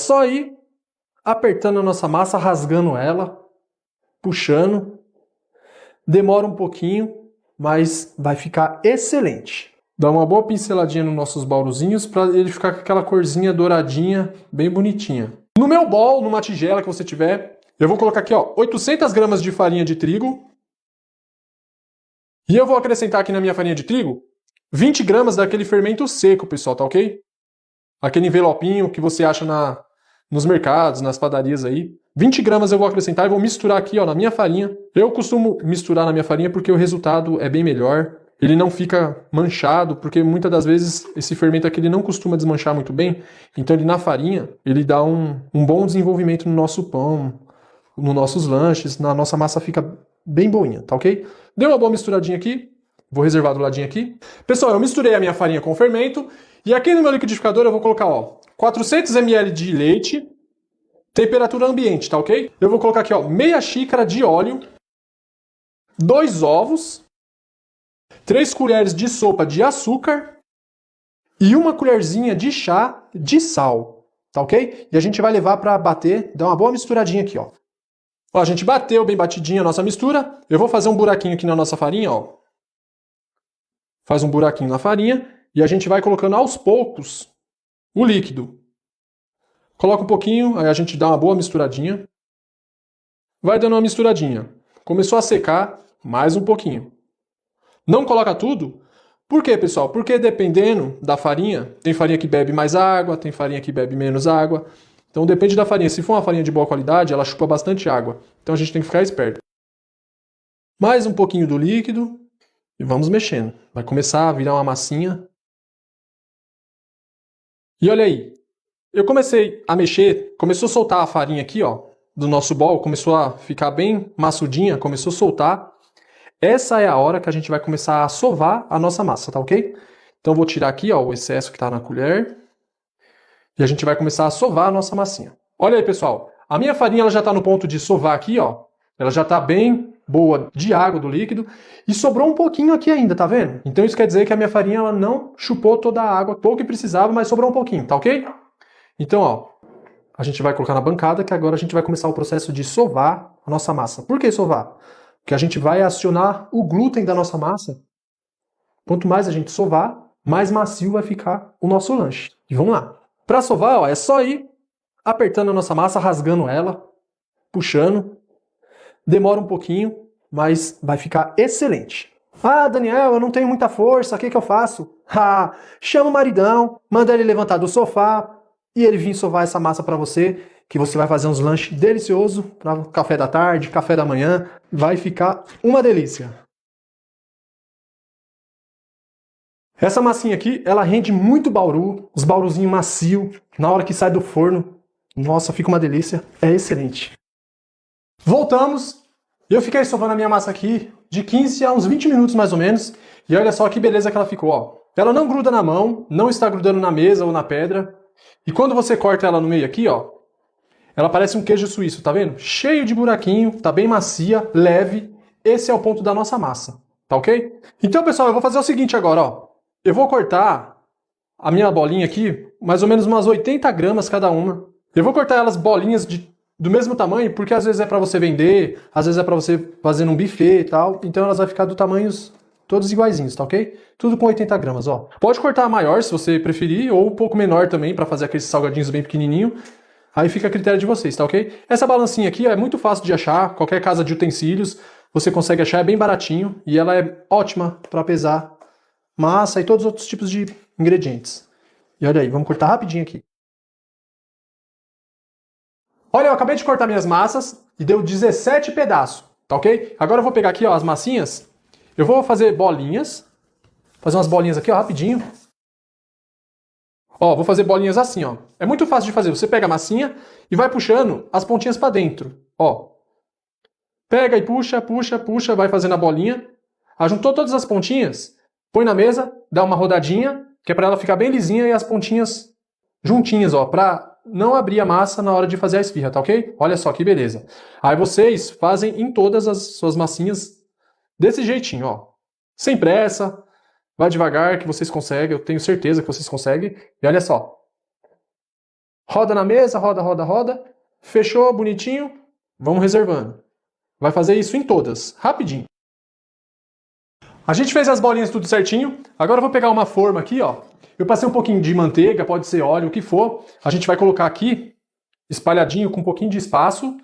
só ir apertando a nossa massa, rasgando ela, puxando. Demora um pouquinho, mas vai ficar excelente. Dá uma boa pinceladinha nos nossos bauruzinhos para ele ficar com aquela corzinha douradinha, bem bonitinha. No meu bowl, numa tigela que você tiver, eu vou colocar aqui, ó, 800 gramas de farinha de trigo. E eu vou acrescentar aqui na minha farinha de trigo 20 gramas daquele fermento seco, pessoal, tá ok? Aquele envelopinho que você acha nos mercados, nas padarias aí. 20 gramas eu vou acrescentar e vou misturar aqui, ó, na minha farinha. Eu costumo misturar na minha farinha porque o resultado é bem melhor. Ele não fica manchado, porque muitas das vezes esse fermento aqui ele não costuma desmanchar muito bem. Então ele na farinha, ele dá um bom desenvolvimento no nosso pão, nos nossos lanches, na nossa massa fica bem boinha, tá ok? Deu uma boa misturadinha aqui, vou reservar do ladinho aqui. Pessoal, eu misturei a minha farinha com o fermento, e aqui no meu liquidificador eu vou colocar, ó, 400 ml de leite, temperatura ambiente, tá ok? Eu vou colocar aqui, ó, meia xícara de óleo, 2 ovos, 3 colheres de sopa de açúcar e 1 colherzinha de chá de sal, tá ok? E a gente vai levar para bater, dar uma boa misturadinha aqui, ó. Ó, a gente bateu bem batidinha a nossa mistura. Eu vou fazer um buraquinho aqui na nossa farinha, ó. Faz um buraquinho na farinha e a gente vai colocando aos poucos o líquido. Coloca um pouquinho, aí a gente dá uma boa misturadinha. Vai dando uma misturadinha. Começou a secar, mais um pouquinho. Não coloca tudo. Por quê, pessoal? Porque dependendo da farinha, tem farinha que bebe mais água, tem farinha que bebe menos água. Então depende da farinha. Se for uma farinha de boa qualidade, ela chupa bastante água. Então a gente tem que ficar esperto. Mais um pouquinho do líquido e vamos mexendo. Vai começar a virar uma massinha. E olha aí. Eu comecei a mexer, começou a soltar a farinha aqui, ó, do nosso bowl, começou a ficar bem maçudinha, começou a soltar. Essa é a hora que a gente vai começar a sovar a nossa massa, tá ok? Então eu vou tirar aqui, ó, o excesso que tá na colher. E a gente vai começar a sovar a nossa massinha. Olha aí, pessoal. A minha farinha ela já está no ponto de sovar aqui, ó. Ela já está bem boa de água do líquido. E sobrou um pouquinho aqui ainda, tá vendo? Então isso quer dizer que a minha farinha ela não chupou toda a água, pouco que precisava, mas sobrou um pouquinho, tá ok? Então, ó, a gente vai colocar na bancada que agora a gente vai começar o processo de sovar a nossa massa. Por que sovar? Porque a gente vai acionar o glúten da nossa massa. Quanto mais a gente sovar, mais macio vai ficar o nosso lanche. E vamos lá. Para sovar, ó, é só ir apertando a nossa massa, rasgando ela, puxando. Demora um pouquinho, mas vai ficar excelente. Ah, Daniel, eu não tenho muita força, o que eu faço? Ah, chama o maridão, manda ele levantar do sofá e ele vir sovar essa massa para você, que você vai fazer uns lanches deliciosos para café da tarde, café da manhã. Vai ficar uma delícia. Essa massinha aqui, ela rende muito bauru, os bauruzinhos macio, na hora que sai do forno. Nossa, fica uma delícia, é excelente. Voltamos, eu fiquei sovando a minha massa aqui de 15 a uns 20 minutos mais ou menos, e olha só que beleza que ela ficou, ó. Ela não gruda na mão, não está grudando na mesa ou na pedra, e quando você corta ela no meio aqui, ó, ela parece um queijo suíço, tá vendo? Cheio de buraquinho, tá bem macia, leve, esse é o ponto da nossa massa, tá ok? Então, pessoal, eu vou fazer o seguinte agora, ó. Eu vou cortar a minha bolinha aqui, mais ou menos umas 80 gramas cada uma. Eu vou cortar elas bolinhas do mesmo tamanho, porque às vezes é para você vender, às vezes é para você fazer num buffet e tal. Então elas vão ficar do tamanhos todos iguaizinhos, tá ok? Tudo com 80 gramas, ó. Pode cortar maior se você preferir, ou um pouco menor também, para fazer aqueles salgadinhos bem pequenininho. Aí fica a critério de vocês, tá ok? Essa balancinha aqui é muito fácil de achar, qualquer casa de utensílios você consegue achar, é bem baratinho e ela é ótima para pesar massa e todos os outros tipos de ingredientes. E olha aí, vamos cortar rapidinho aqui. Olha, eu acabei de cortar minhas massas e deu 17 pedaços, tá ok? Agora eu vou pegar aqui, ó, as massinhas. Eu vou fazer bolinhas. Fazer umas bolinhas aqui, ó, rapidinho. Ó, vou fazer bolinhas assim, ó. É muito fácil de fazer. Você pega a massinha e vai puxando as pontinhas pra dentro, ó. Pega e puxa, puxa, puxa, vai fazendo a bolinha. Ajuntou todas as pontinhas, põe na mesa, dá uma rodadinha, que é pra ela ficar bem lisinha e as pontinhas juntinhas, ó, pra não abrir a massa na hora de fazer a esfirra, tá ok? Olha só que beleza. Aí vocês fazem em todas as suas massinhas desse jeitinho, ó. Sem pressa, vai devagar que vocês conseguem, eu tenho certeza que vocês conseguem. E olha só. Roda na mesa, roda, roda, roda. Fechou, bonitinho. Vamos reservando. Vai fazer isso em todas, rapidinho. A gente fez as bolinhas tudo certinho. Agora eu vou pegar uma forma aqui, ó. Eu passei um pouquinho de manteiga, pode ser óleo, o que for. A gente vai colocar aqui, espalhadinho, com um pouquinho de espaço,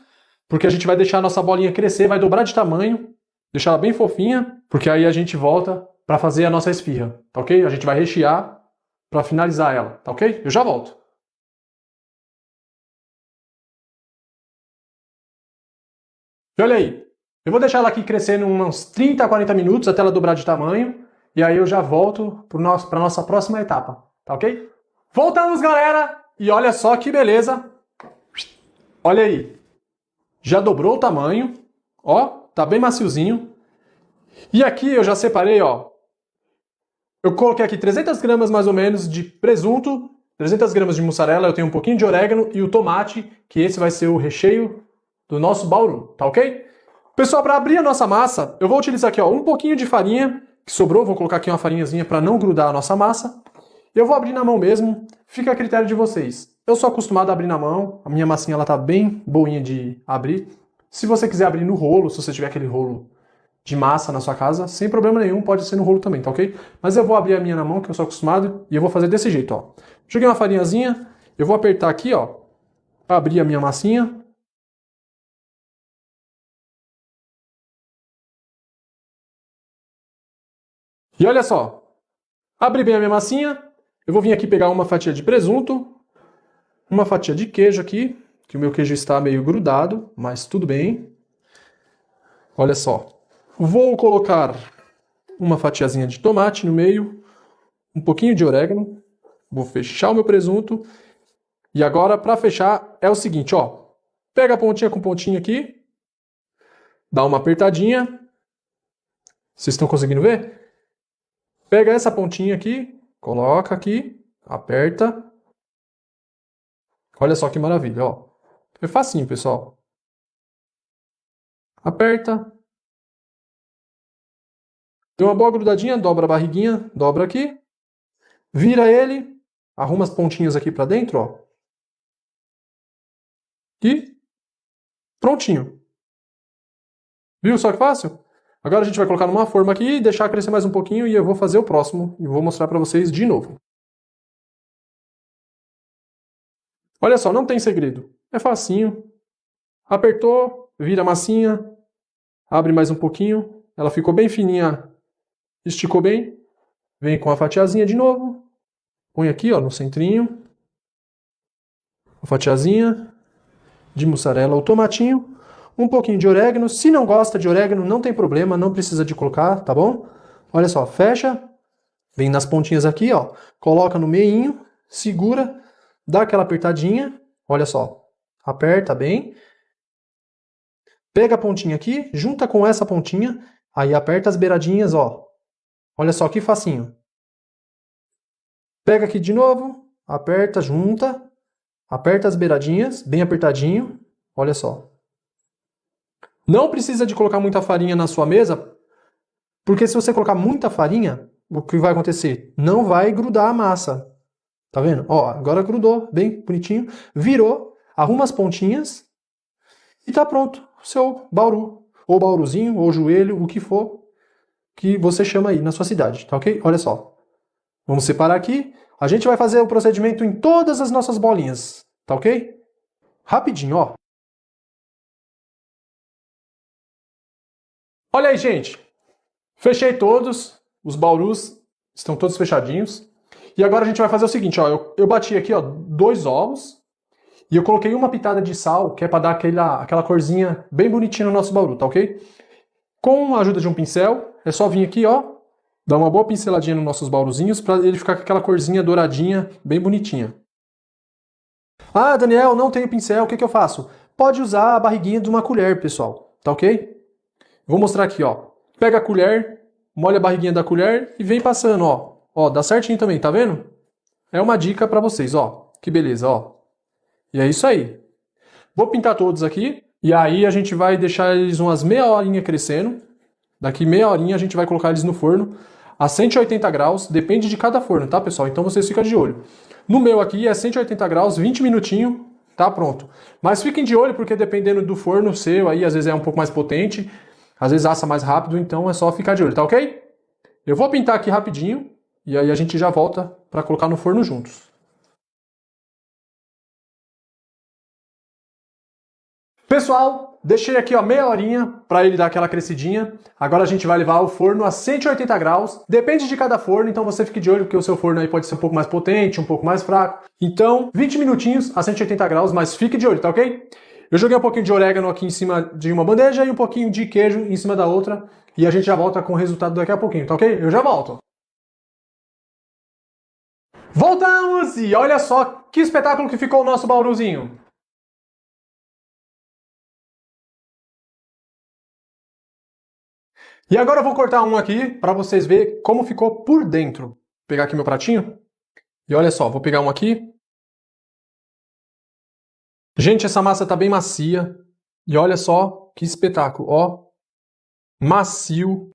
porque a gente vai deixar a nossa bolinha crescer, vai dobrar de tamanho, deixar ela bem fofinha, porque aí a gente volta para fazer a nossa esfirra, tá ok? A gente vai rechear para finalizar ela, tá ok? Eu já volto. E olha aí, eu vou deixar ela aqui crescendo uns 30 a 40 minutos até ela dobrar de tamanho, e aí eu já volto para nossa próxima etapa, tá ok? Voltamos, galera! E olha só que beleza! Olha aí, já dobrou o tamanho, ó, tá bem maciozinho. E aqui eu já separei, ó, eu coloquei aqui 300 gramas mais ou menos de presunto, 300 gramas de mussarela, eu tenho um pouquinho de orégano e o tomate, que esse vai ser o recheio do nosso bauru, tá ok? Pessoal, para abrir a nossa massa, eu vou utilizar aqui, ó, um pouquinho de farinha, que sobrou, vou colocar aqui uma farinhazinha para não grudar a nossa massa. Eu vou abrir na mão mesmo, fica a critério de vocês. Eu sou acostumado a abrir na mão, a minha massinha ela tá bem boinha de abrir. Se você quiser abrir no rolo, se você tiver aquele rolo de massa na sua casa, sem problema nenhum, pode ser no rolo também, tá ok? Mas eu vou abrir a minha na mão, que eu sou acostumado, e eu vou fazer desse jeito, ó. Joguei uma farinhazinha, eu vou apertar aqui, ó, para abrir a minha massinha. E olha só, abri bem a minha massinha, eu vou vir aqui pegar uma fatia de presunto, uma fatia de queijo aqui, que o meu queijo está meio grudado, mas tudo bem. Olha só, vou colocar uma fatiazinha de tomate no meio, um pouquinho de orégano, vou fechar o meu presunto, e agora para fechar é o seguinte, ó, pega a pontinha com pontinha aqui, dá uma apertadinha, vocês estão conseguindo ver? Pega essa pontinha aqui, coloca aqui, aperta. Olha só que maravilha, ó. É facinho, pessoal. Aperta. Deu uma boa grudadinha, dobra a barriguinha, dobra aqui. Vira ele, arruma as pontinhas aqui pra dentro, ó. E prontinho. Viu só que fácil? Agora a gente vai colocar numa forma aqui, deixar crescer mais um pouquinho e eu vou fazer o próximo e vou mostrar para vocês de novo. Olha só, não tem segredo. É facinho. Apertou, vira a massinha, abre mais um pouquinho. Ela ficou bem fininha, esticou bem. Vem com a fatiazinha de novo. Põe aqui, ó, no centrinho. Uma fatiazinha de mussarela ou tomatinho. Um pouquinho de orégano. Se não gosta de orégano, não tem problema, não precisa de colocar, tá bom? Olha só, fecha. Vem nas pontinhas aqui, ó. Coloca no meinho, segura, dá aquela apertadinha. Olha só, aperta bem. Pega a pontinha aqui, junta com essa pontinha, aí aperta as beiradinhas, ó. Olha só que facinho. Pega aqui de novo, aperta, junta, aperta as beiradinhas, bem apertadinho. Olha só. Não precisa de colocar muita farinha na sua mesa, porque se você colocar muita farinha, o que vai acontecer? Não vai grudar a massa. Tá vendo? Ó, agora grudou, bem bonitinho. Virou, arruma as pontinhas e tá pronto. O seu bauru, ou bauruzinho, ou joelho, o que for que você chama aí na sua cidade, tá ok? Olha só. Vamos separar aqui. A gente vai fazer o procedimento em todas as nossas bolinhas, tá ok? Rapidinho, ó. Olha aí, gente. Fechei todos. Os baurus estão todos fechadinhos. E agora a gente vai fazer o seguinte, ó. Eu bati aqui, ó, 2 ovos. E eu coloquei uma pitada de sal, que é para dar aquela corzinha bem bonitinha no nosso bauru, tá ok? Com a ajuda de um pincel, é só vir aqui, ó. Dar uma boa pinceladinha nos nossos bauruzinhos para ele ficar com aquela corzinha douradinha, bem bonitinha. Ah, Daniel, não tenho pincel, o que eu faço? Pode usar a barriguinha de uma colher, pessoal, tá ok? Vou mostrar aqui, ó. Pega a colher, molha a barriguinha da colher e vem passando, ó. Ó, dá certinho também, tá vendo? É uma dica pra vocês, ó. Que beleza, ó. E é isso aí. Vou pintar todos aqui. E aí a gente vai deixar eles umas meia horinha crescendo. Daqui meia horinha a gente vai colocar eles no forno a 180 graus. Depende de cada forno, tá, pessoal? Então vocês ficam de olho. No meu aqui é 180 graus, 20 minutinhos, tá pronto. Mas fiquem de olho porque dependendo do forno seu aí, às vezes é um pouco mais potente, às vezes assa mais rápido, então é só ficar de olho, tá ok? Eu vou pintar aqui rapidinho e aí a gente já volta para colocar no forno juntos. Pessoal, deixei aqui ó, meia horinha para ele dar aquela crescidinha. Agora a gente vai levar o forno a 180 graus. Depende de cada forno, então você fique de olho porque o seu forno aí pode ser um pouco mais potente, um pouco mais fraco. Então, 20 minutinhos a 180 graus, mas fique de olho, tá ok? Eu joguei um pouquinho de orégano aqui em cima de uma bandeja e um pouquinho de queijo em cima da outra. E a gente já volta com o resultado daqui a pouquinho, tá ok? Eu já volto. Voltamos! E olha só que espetáculo que ficou o nosso bauruzinho. E agora eu vou cortar um aqui para vocês verem como ficou por dentro. Vou pegar aqui meu pratinho. E olha só, vou pegar um aqui. Gente, essa massa tá bem macia. E olha só que espetáculo, ó. Macio.